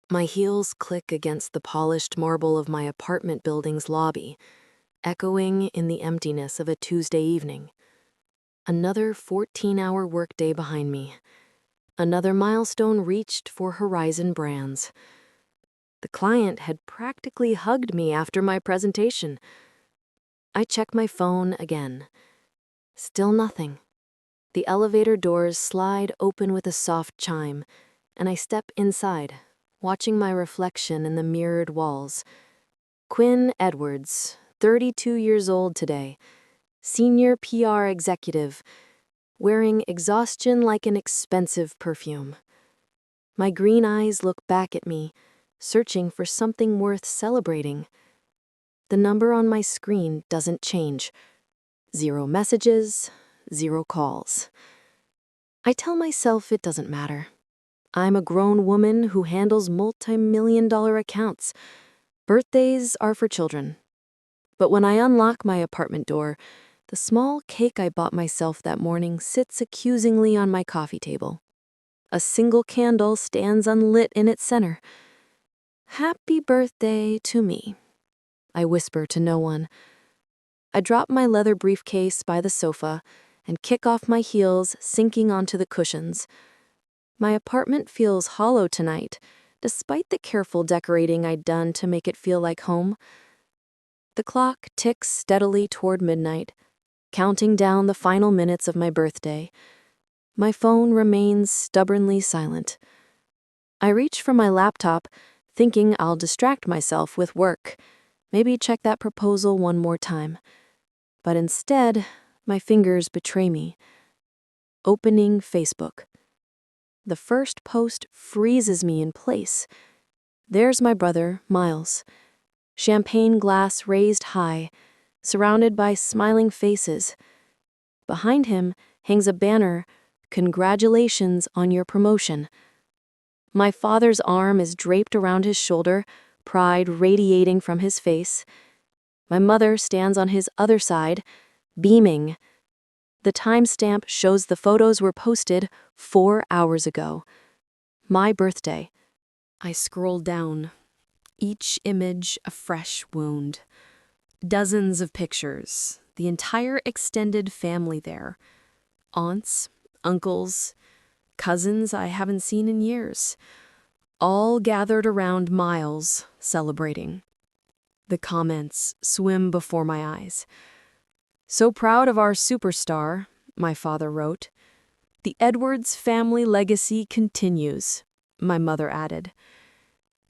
My heels click against the polished marble of my apartment building's lobby, echoing in the emptiness of a Tuesday evening. Another 14-hour workday behind me. Another milestone reached for Horizon Brands. The client had practically hugged me after my presentation. I check my phone again. Still nothing. The elevator doors slide open with a soft chime, and I step inside, watching my reflection in the mirrored walls. Quinn Edwards, 32 years old today, senior PR executive, wearing exhaustion like an expensive perfume. My green eyes look back at me, searching for something worth celebrating. The number on my screen doesn't change. 0 messages, 0 calls. I tell myself it doesn't matter. I'm a grown woman who handles multi-million-dollar accounts. Birthdays are for children. But when I unlock my apartment door, the small cake I bought myself that morning sits accusingly on my coffee table. A single candle stands unlit in its center. Happy birthday to me, I whisper to no one. I drop my leather briefcase by the sofa and kick off my heels, sinking onto the cushions. My apartment feels hollow tonight, despite the careful decorating I'd done to make it feel like home. The clock ticks steadily toward midnight, counting down the final minutes of my birthday. My phone remains stubbornly silent. I reach for my laptop, thinking I'll distract myself with work, maybe check that proposal one more time. But instead, my fingers betray me. Opening Facebook. The first post freezes me in place. There's my brother, Miles. Champagne glass raised high, surrounded by smiling faces. Behind him hangs a banner, "Congratulations on your promotion." My father's arm is draped around his shoulder, pride radiating from his face. My mother stands on his other side, beaming. The timestamp shows the photos were posted 4 hours ago. My birthday. I scroll down, each image a fresh wound. Dozens of pictures, the entire extended family there. Aunts, uncles, cousins I haven't seen in years. All gathered around Miles, celebrating. The comments swim before my eyes. "So proud of our superstar," my father wrote. "The Edwards family legacy continues," my mother added.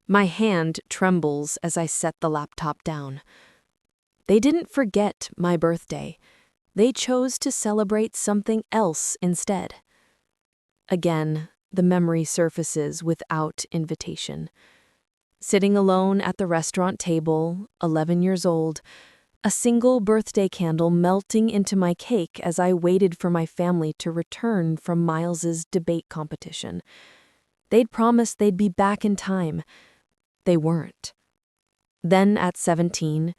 My hand trembles as I set the laptop down. They didn't forget my birthday. They chose to celebrate something else instead. Again, the memory surfaces without invitation. Sitting alone at the restaurant table, 11 years old, a single birthday candle melting into my cake as I waited for my family to return from Miles's debate competition. They'd promised they'd be back in time. They weren't. Then at 17,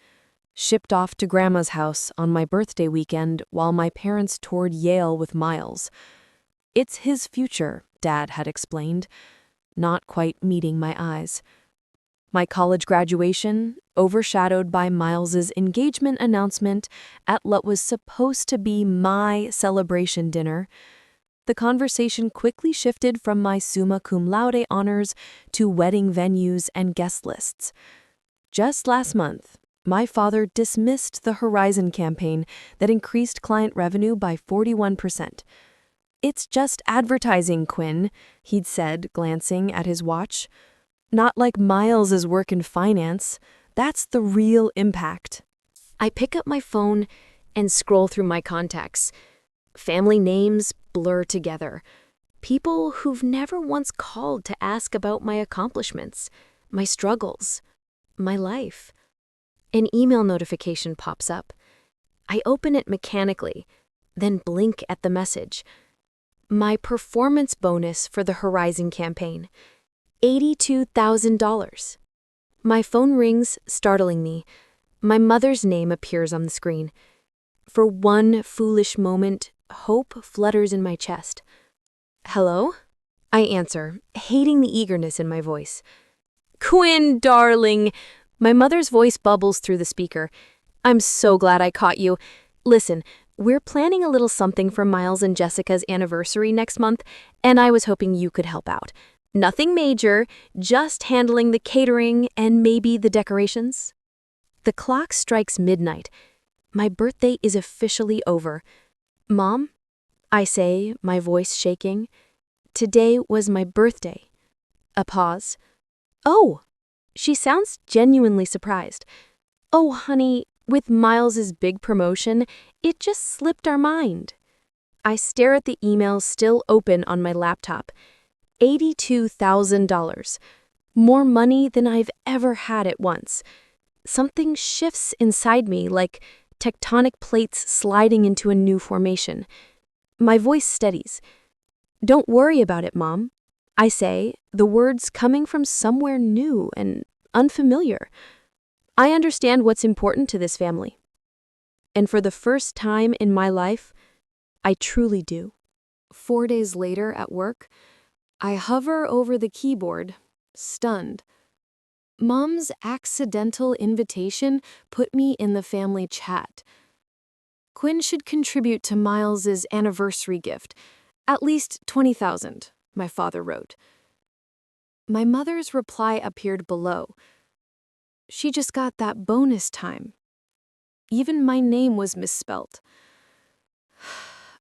shipped off to Grandma's house on my birthday weekend while my parents toured Yale with Miles. It's his future, Dad had explained, not quite meeting my eyes. My college graduation, overshadowed by Miles's engagement announcement at what was supposed to be my celebration dinner. The conversation quickly shifted from my summa cum laude honors to wedding venues and guest lists. Just last month, my father dismissed the Horizon campaign that increased client revenue by 41%. "It's just advertising, Quinn," he'd said, glancing at his watch. "Not like Miles's work in finance. That's the real impact." I pick up my phone and scroll through my contacts. Family names blur together. People who've never once called to ask about my accomplishments, my struggles, my life. An email notification pops up. I open it mechanically, then blink at the message. My performance bonus for the Horizon campaign. $82,000. My phone rings, startling me. My mother's name appears on the screen. For one foolish moment, hope flutters in my chest. "Hello?" I answer, hating the eagerness in my voice. Quinn, darling. My mother's voice bubbles through the speaker. I'm so glad I caught you. Listen, we're planning a little something for Miles and Jessica's anniversary next month, and I was hoping you could help out. Nothing major, just handling the catering and maybe the decorations. The clock strikes midnight. My birthday is officially over. Mom, I say, my voice shaking, today was my birthday. A pause. Oh, she sounds genuinely surprised. Oh, honey, with Miles's big promotion, it just slipped our mind. I stare at the email still open on my laptop. $82,000. More money than I've ever had at once. Something shifts inside me like tectonic plates sliding into a new formation. My voice steadies. Don't worry about it, Mom. I say, the words coming from somewhere new and unfamiliar. I understand what's important to this family. And for the first time in my life, I truly do. 4 days later at work, I hover over the keyboard, stunned. Mom's accidental invitation put me in the family chat. Quinn should contribute to Miles's anniversary gift, at least $20,000, my father wrote. My mother's reply appeared below. She just got that bonus time. Even my name was misspelt.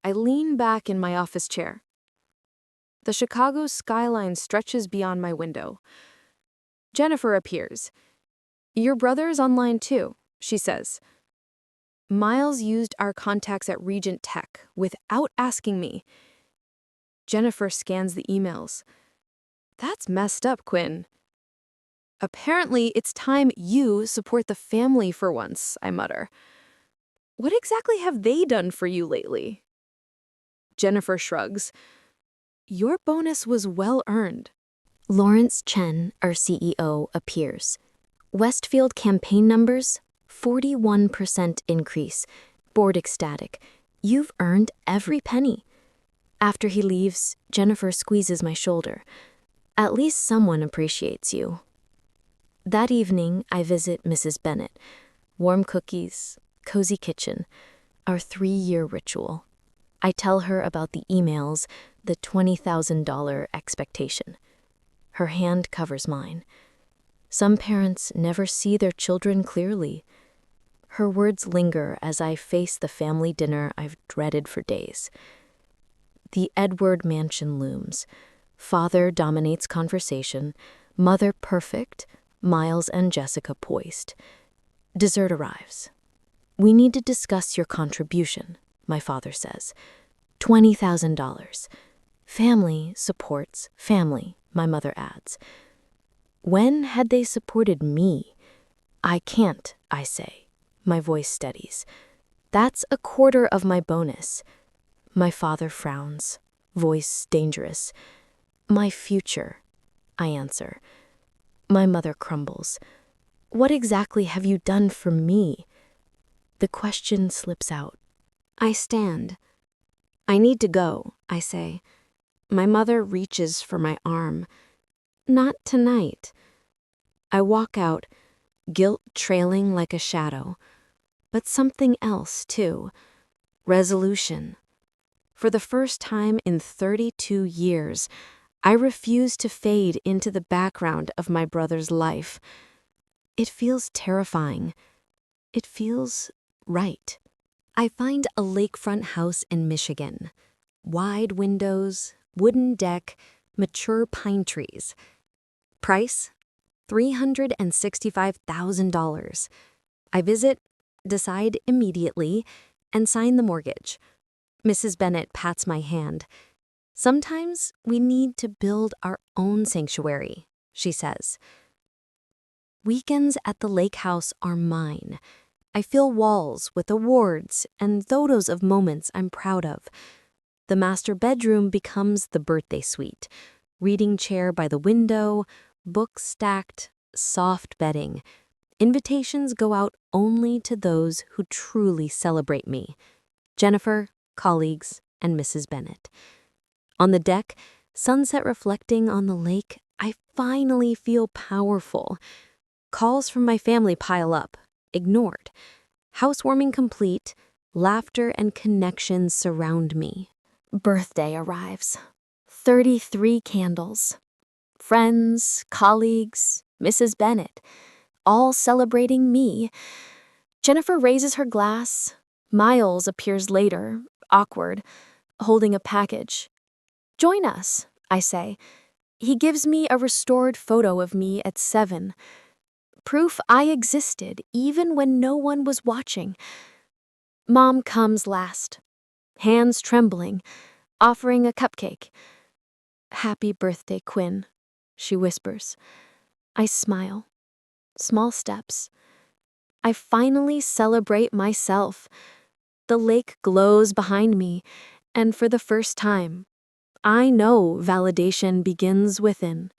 I lean back in my office chair. The Chicago skyline stretches beyond my window. Jennifer appears. Your brother's online too, she says. Miles used our contacts at Regent Tech without asking me. Jennifer scans the emails. That's messed up, Quinn. Apparently, it's time you support the family for once, I mutter. What exactly have they done for you lately? Jennifer shrugs. Your bonus was well earned. Lawrence Chen, our CEO, appears. Westfield campaign numbers, 41% increase. Board ecstatic. You've earned every penny. After he leaves, Jennifer squeezes my shoulder. At least someone appreciates you. That evening, I visit Mrs. Bennett. Warm cookies, cozy kitchen, our 3-year ritual. I tell her about the emails, the $20,000 expectation. Her hand covers mine. Some parents never see their children clearly. Her words linger as I face the family dinner I've dreaded for days. The Edward mansion looms. Father dominates conversation, mother perfect, Miles and Jessica poised. Dessert arrives. We need to discuss your contribution, my father says. $20,000. Family supports family, my mother adds. When had they supported me? I can't, I say. My voice steadies. That's a quarter of my bonus. My father frowns, voice dangerous. My future, I answer. My mother crumbles. What exactly have you done for me? The question slips out. I stand. I need to go, I say. My mother reaches for my arm. Not tonight. I walk out, guilt trailing like a shadow. But something else, too. Resolution. For the first time in 32 years, I refuse to fade into the background of my brother's life. It feels terrifying. It feels right. I find a lakefront house in Michigan. Wide windows, wooden deck, mature pine trees. Price? $365,000. I visit, decide immediately, and sign the mortgage. Mrs. Bennett pats my hand. Sometimes we need to build our own sanctuary, she says. Weekends at the lake house are mine. I fill walls with awards and photos of moments I'm proud of. The master bedroom becomes the birthday suite. Reading chair by the window, books stacked, soft bedding. Invitations go out only to those who truly celebrate me. Jennifer, colleagues, and Mrs. Bennett. On the deck, sunset reflecting on the lake, I finally feel powerful. Calls from my family pile up, ignored. Housewarming complete, laughter and connections surround me. Birthday arrives. 33 candles. Friends, colleagues, Mrs. Bennet, all celebrating me. Jennifer raises her glass. Miles appears later, awkward, holding a package. "Join us," I say. He gives me a restored photo of me at 7. Proof I existed even when no one was watching. Mom comes last, hands trembling, offering a cupcake. "Happy birthday, Quinn," she whispers. I smile. Small steps. I finally celebrate myself. The lake glows behind me, and for the first time, I know validation begins within.